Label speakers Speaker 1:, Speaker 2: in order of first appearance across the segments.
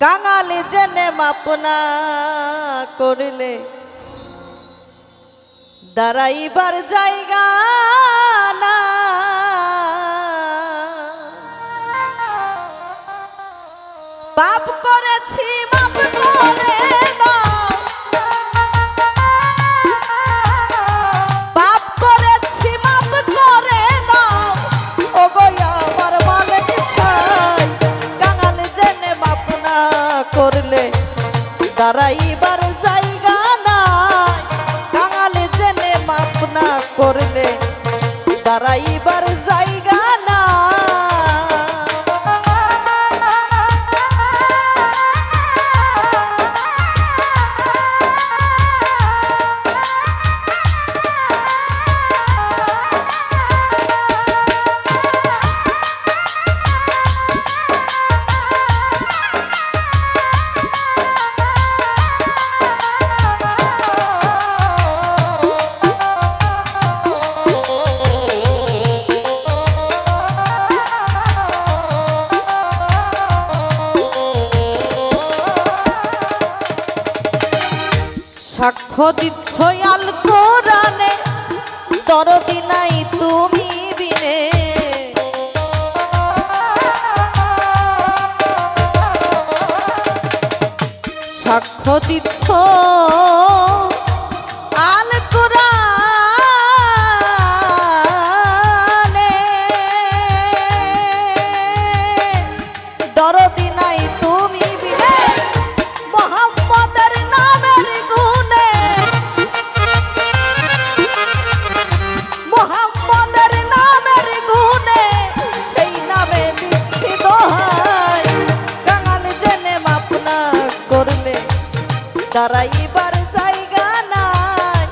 Speaker 1: কাঙালি জেনে মাপনা করলে দাঁড়াইবার জায়গা না। পাপ করেছি মাপ করে দাও, পাপ করেছি মাপ করে দাও, ও গো আমার মালিক সাই। কাঙালি জেনে মাপনা করলে দাঁড়াইবার জায়গা নাই। কাঙালি জেনে মাপনা করলে দাঁড়াইবার জায়গা না। সাক্ষ্য দিচ্ছ আল কোরআনে, দরদি নাই তুমি বিনে। সাক্ষ্য দিচ্ছ আল কোরআনে, দরদি নাই তুমি বিনে। মোহাম্মদের নামের গুণে, মোহাম্মদের নামের গুণে, সেই নামে দিচ্ছি দোহাই। কাঙালি জেনে মাপনা করলে দাঁড়াইবার জায়গা নাই।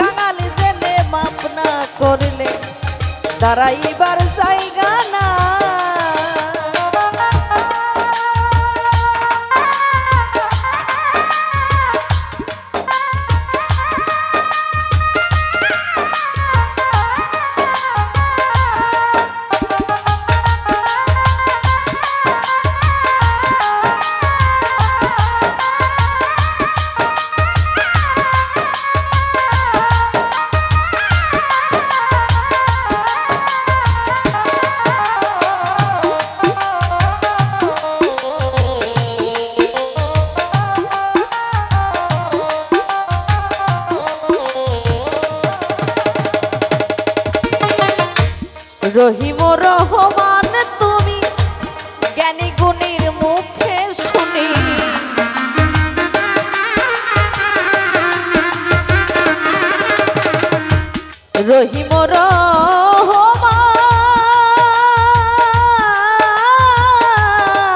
Speaker 1: কাঙালি জেনে মাপনা করলে দাঁড়াইবার জায়গা নাই। রহিম রহমান তুমি জ্ঞানী গুণীর মুখে শুনি। রহিম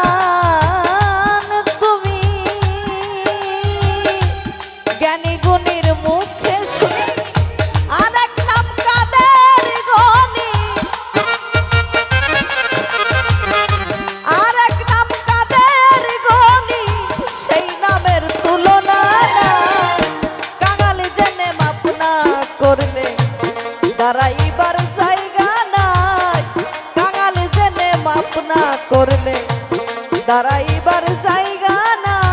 Speaker 1: রহমান তুমি জ্ঞানী গুণীর মুখে শুনি। আরেক নাম কাদের গনি, আরেক নাম কাদের গনি, সেই নামের তুলনা না। কাঙালি জেনে মাপনা করলে দাঁড়াইবার জায়গা নাই। কাঙালি জেনে মাপনা করলে দাঁড়াইবার জায়গা নাই।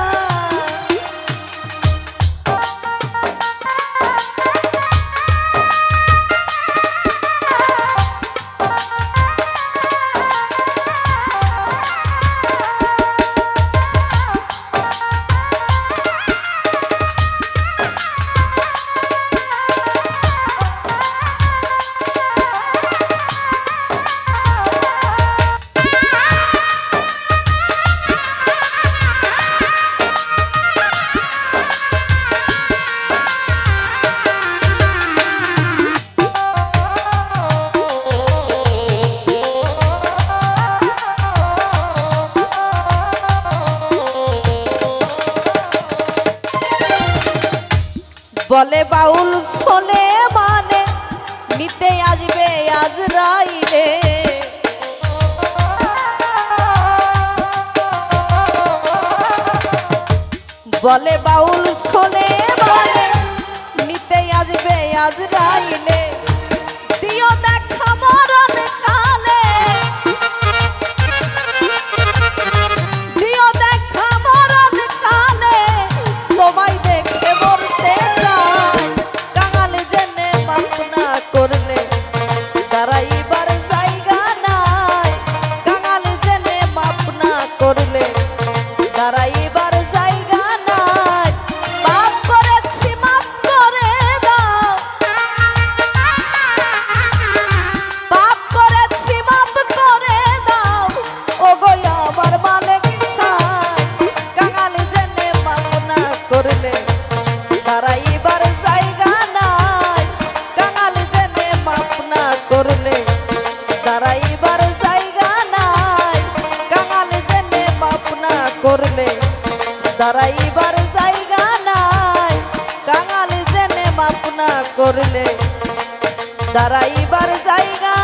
Speaker 1: বলে বাউল শোনে মানে নিতে আসবে আজরাইলে। বলে বাউল শোনে মানে নিতে আসবে আজরাইলে। দিও দেখা মরণ কালে, দিও দেখা মরণ গো আমার মালিক সাই কাঙাল জেনে মাপ না করলে দাঁড়াইবার জায়গা নাই কাঙাল জেনে মাপ না করলে দাঁড়াইবার জায়গা নাই কাঙাল জেনে মাপ না করলে দাঁড়াইবার জায়গা নাই কাঙাল জেনে মাপ না করলে দাঁড়াইবার জায়গা